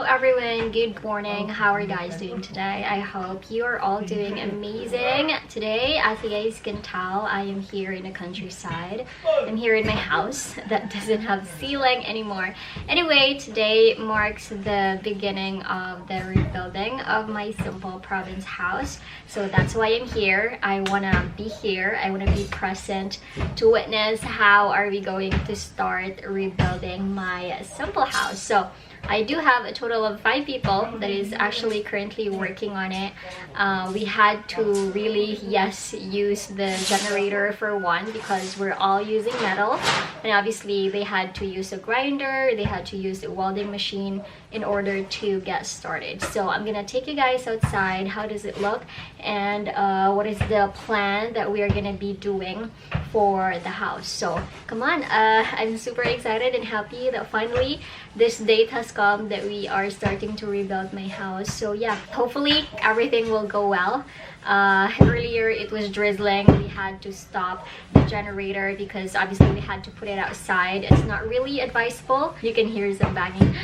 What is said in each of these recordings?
Hello everyone, good morning. How are you guys doing today? I hope you are all doing amazing. Today, as you guys can tell, I am here in the countryside. I'm here in my house that doesn't have ceiling anymore. Anyway, today marks the beginning of the rebuilding of my simple province house. So that's why I'm here. I want to be here. I want to be present to witness how are we going to start rebuilding my simple house. So I do have a total of 5 people that is actually currently working on it. We had to really, use the generator for one because we're all using metal, and obviously they had to use a grinder, they had to use a welding machine in order to get started. So I'm gonna take you guys outside. How does it look, and what is the plan that we are gonna be doing for the house? So come on, I'm super excited and happy that finally this date has come that we are starting to rebuild my house. So yeah, hopefully everything will go well. Earlier it was drizzling. We had to stop the generator because obviously we had to put it outside. It's not really advisable. You can hear some banging.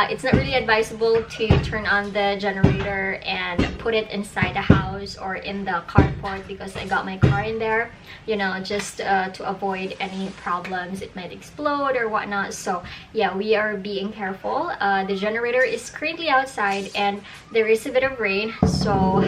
It's not really advisable to turn on the generator and put it inside the house or in the carport because I got my car in there, you know, just to avoid any problems. It might explode or whatnot. So yeah, we are being careful. The generator is currently outside and there is a bit of rain, so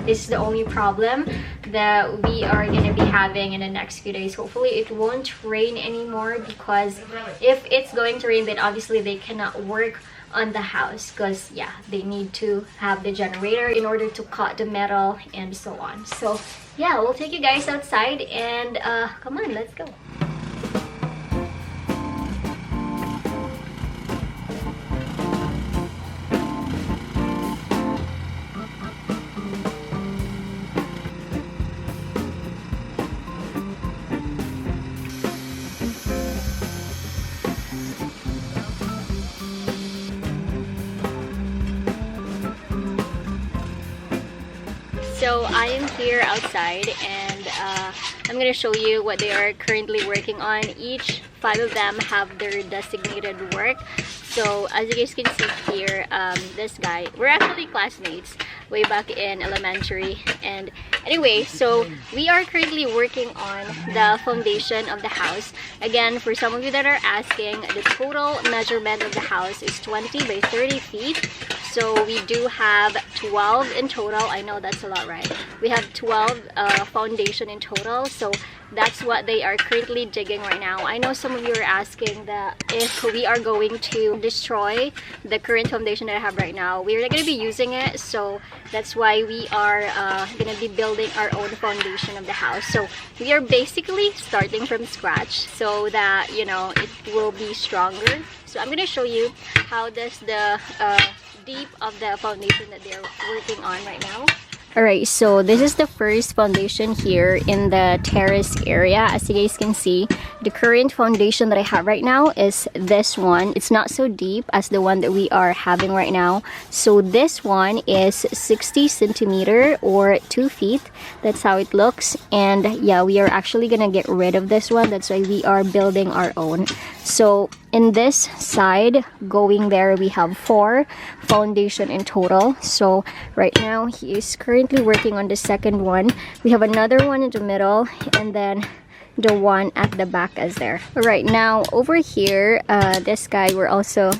this is the only problem that we are going to be having in the next few days. Hopefully it won't rain anymore, because if it's going to rain, then obviously they cannot work on the house because yeah, they need to have the generator in order to cut the metal and so on. So yeah, we'll take you guys outside and come on, let's go. So I am here outside and I'm gonna show you what they are currently working on. Each 5 of them have their designated work. So as you guys can see here, this guy, we're actually classmates way back in elementary. And anyway, so we are currently working on the foundation of the house. Again, for some of you that are asking, the total measurement of the house is 20 by 30 feet. So we do have 12 in total. I know that's a lot, right? We have 12 foundation in total. So that's what they are currently digging right now. I know some of you are asking that if we are going to destroy the current foundation that I have right now, we're not going to be using it. So that's why we are going to be building our own foundation of the house. So we are basically starting from scratch so that, you know, it will be stronger. So I'm going to show you how does the deep of the foundation that they're working on right now. Alright, so this is the first foundation here in the terrace area. As you guys can see, the current foundation that I have right now is this one. It's not so deep as the one that we are having right now. So this one is 60 centimeter or 2 feet. That's how it looks. And yeah, we are actually gonna get rid of this one. That's why we are building our own. So in this side going there, we have 4 foundation in total. So right now he is currently working on the second one. We have another one in the middle and then the one at the back is there. Right now over here, this guy, we're also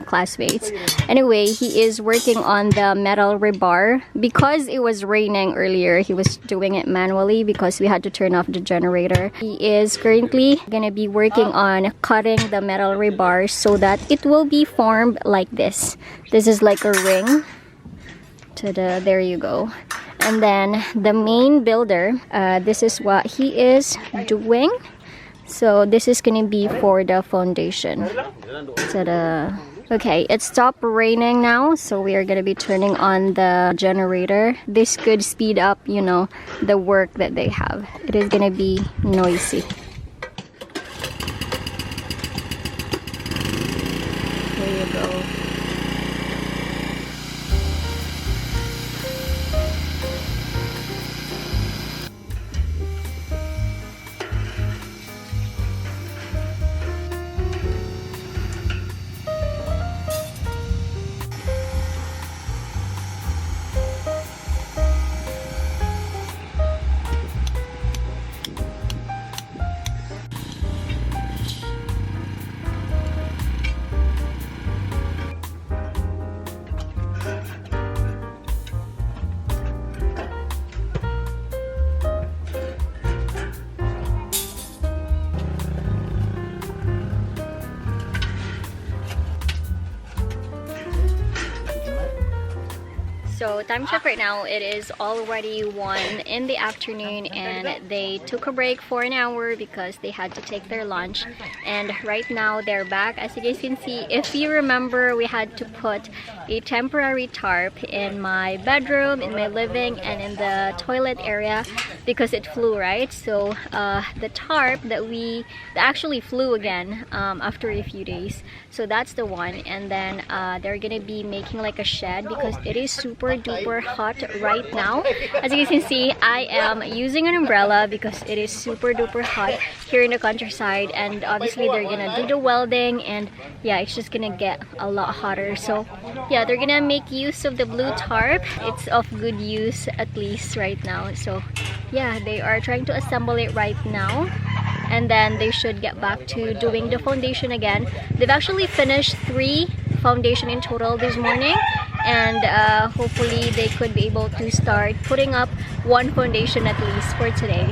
classmates. Anyway, he is working on the metal rebar. Because it was raining earlier, he was doing it manually because we had to turn off the generator. He is currently gonna be working on cutting the metal rebar so that it will be formed like this. This is like a ring. There you go. And then the main builder, this is what he is doing. So this is gonna be for the foundation. Okay, it stopped raining now, so we are gonna be turning on the generator. This could speed up, you know, the work that they have. It is gonna be noisy. There you go. So time check right now, it is already 1 in the afternoon and they took a break for an hour because they had to take their lunch. And right now they're back. As you guys can see, if you remember, we had to put a temporary tarp in my bedroom, in my living, and in the toilet area because it flew, right? So the tarp that actually flew again after a few days. So that's the one. And then they're gonna be making like a shed because it is super duper hot right now. As you guys can see, I am using an umbrella because it is super duper hot here in the countryside, and obviously they're gonna do the welding, and yeah, it's just gonna get a lot hotter. So yeah, they're gonna make use of the blue tarp. It's of good use at least right now. So yeah, they are trying to assemble it right now, and then they should get back to doing the foundation again. They've actually finished 3 foundation in total this morning, and hopefully they could be able to start putting up 1 foundation at least for today.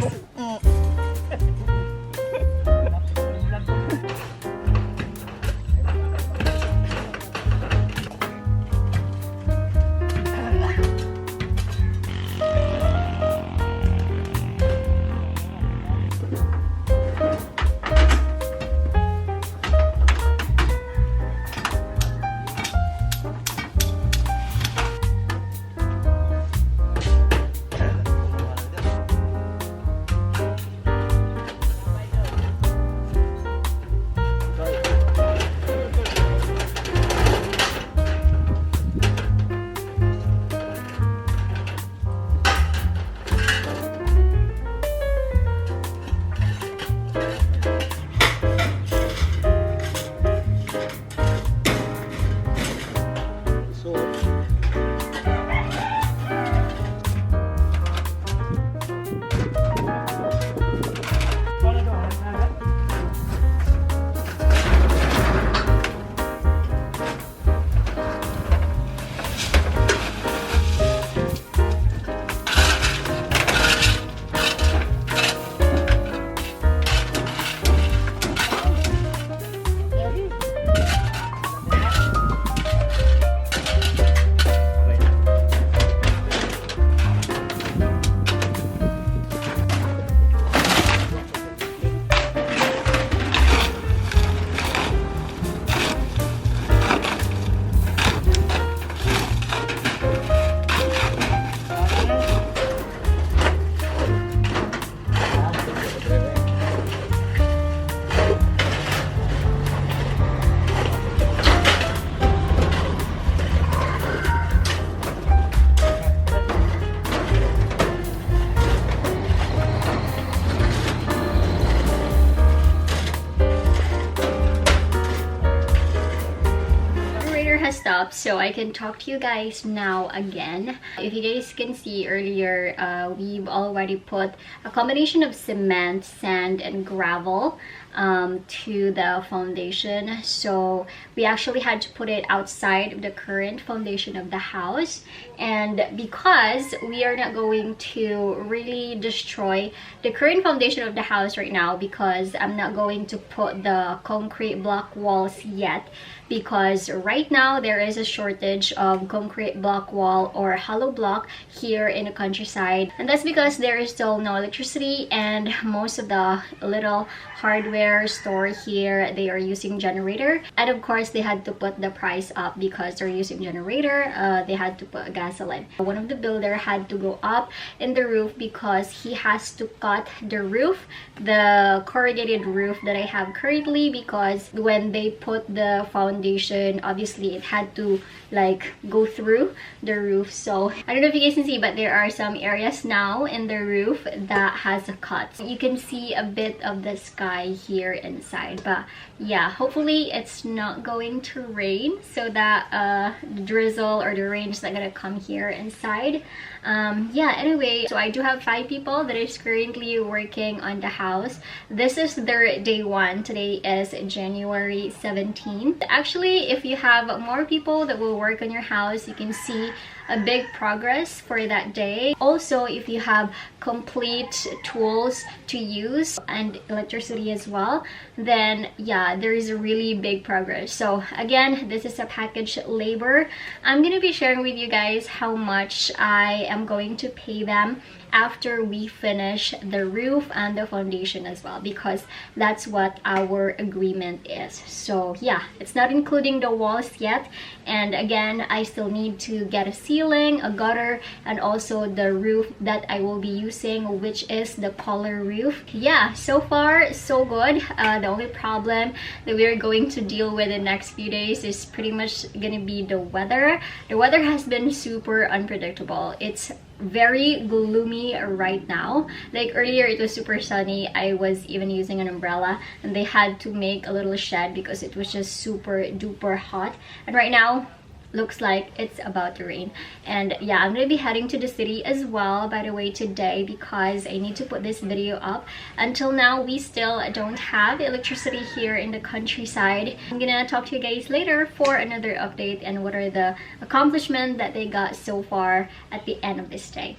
Stopped, so I can talk to you guys now again. If you guys can see earlier, we've already put a combination of cement, sand, and gravel to the foundation. So we actually had to put it outside of the current foundation of the house, and because we are not going to really destroy the current foundation of the house right now, because I'm not going to put the concrete block walls yet, because right now there is a shortage of concrete block wall or hollow block here in the countryside, and that's because there is still no electricity, and most of the little hardware store here, they are using generator, and of course they had to put the price up because they're using generator. They had to put gasoline. One of the builder had to go up in the roof because he has to cut the roof, the corrugated roof that I have currently, because when they put the foundation, obviously it had to like go through the roof. So I don't know if you guys can see, but there are some areas now in the roof that has a cut. You can see a bit of the sky here inside, but yeah, hopefully it's not going to rain so that the drizzle or the rain is not gonna come here inside. Yeah, anyway, so I do have 5 people that is currently working on the house. This is their day 1. Today is January 17th. Actually, if you have more people that will work on your house, you can see a big progress for that day. Also, if you have complete tools to use and electricity as well, then yeah, there is a really big progress. So again, this is a package labor. I'm gonna be sharing with you guys how much I am going to pay them after we finish the roof and the foundation as well, because that's what our agreement is. So yeah, it's not including the walls yet, and again, I still need to get a ceiling, a gutter, and also the roof that I will be using, which is the color roof. Yeah, so far so good. The only problem that we are going to deal with in the next few days is pretty much gonna be the weather. The weather has been super unpredictable. It's very gloomy right now. Like earlier it was super sunny. I was even using an umbrella, and they had to make a little shed because it was just super duper hot. And right now looks like it's about to rain. And yeah, I'm gonna be heading to the city as well, by the way, today, because I need to put this video up. Until now, we still don't have electricity here in the countryside. I'm gonna talk to you guys later for another update and what are the accomplishments that they got so far at the end of this day.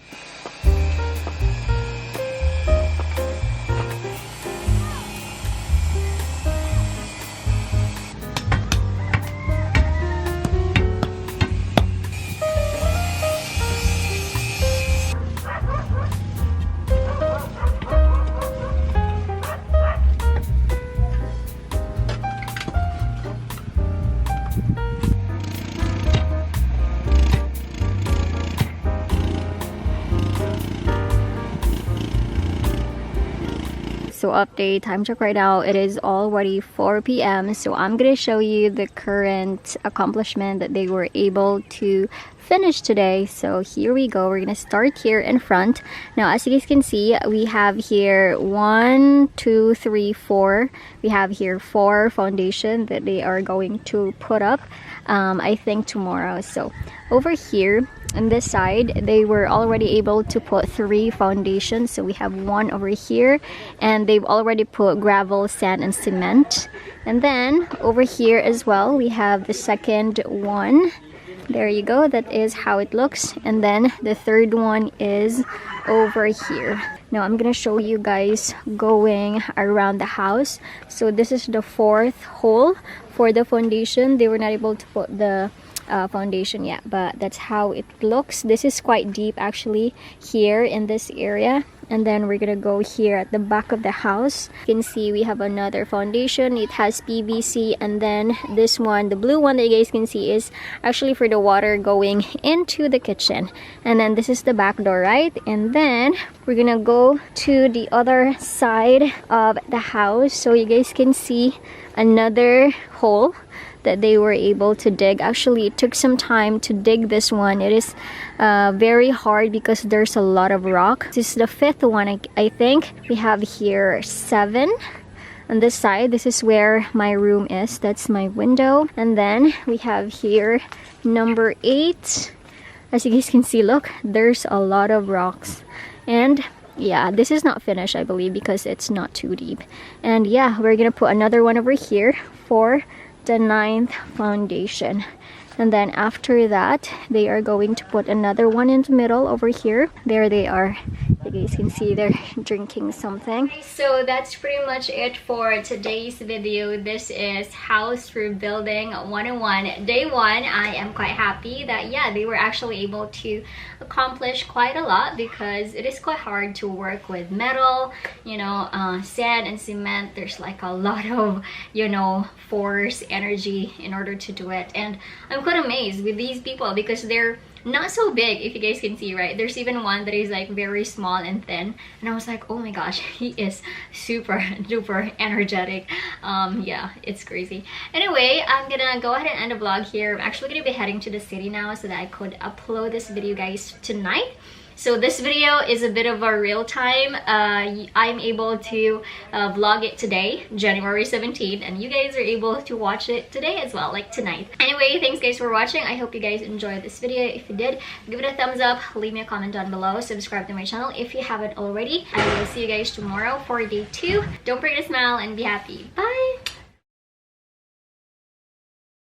So update, time check right now, it is already 4 p.m. So I'm gonna show you the current accomplishment that they were able to finish today. So here we go. We're gonna start here in front. Now, as you guys can see, we have here 1, 2, 3, 4. We have here 4 foundation that they are going to put up, I think tomorrow. So over here on this side, they were already able to put 3 foundations. So we have 1 over here, and they've already put gravel, sand, and cement. And then over here as well, we have the second one. There you go, that is how it looks. And then the third one is over here. Now I'm gonna show you guys going around the house. So this is the 4th hole for the foundation. They were not able to put the foundation yet, but that's how it looks. This is quite deep actually here in this area. And then we're gonna go here at the back of the house. You can see we have another foundation. It has PVC, and then this one, the blue one that you guys can see, is actually for the water going into the kitchen. And then this is the back door, right? And then we're gonna go to the other side of the house, so you guys can see another hole that they were able to dig. Actually, it took some time to dig this one. It is very hard because there's a lot of rock. This is the 5th one, I think. We have here 7 on this side. This is where my room is. That's my window. And then we have here number 8. As you guys can see, look, there's a lot of rocks. And yeah, this is not finished, I believe, because it's not too deep. And yeah, we're gonna put another one over here for the 9th foundation. And then after that, they are going to put another one in the middle over here. There they are. You guys can see they're drinking something. So that's pretty much it for today's video. This is house rebuilding 101 day 1. I am quite happy that yeah, they were actually able to accomplish quite a lot, because it is quite hard to work with metal, you know, sand and cement. There's like a lot of, you know, force, energy in order to do it. And I'm quite amazed with these people because they're not so big, if you guys can see, right? There's even one that is like very small and thin, and I was like, oh my gosh, he is super duper energetic. Yeah, it's crazy. Anyway, I'm gonna go ahead and end the vlog here. I'm actually gonna be heading to the city now so that I could upload this video, guys, tonight. So this video is a bit of a real time. I'm able to vlog it today, January 17th, and you guys are able to watch it today as well, like tonight. Anyway, thanks guys for watching. I hope you guys enjoyed this video. If you did, give it a thumbs up, leave me a comment down below, subscribe to my channel if you haven't already. I will see you guys tomorrow for day 2. Don't forget to smile and be happy. Bye!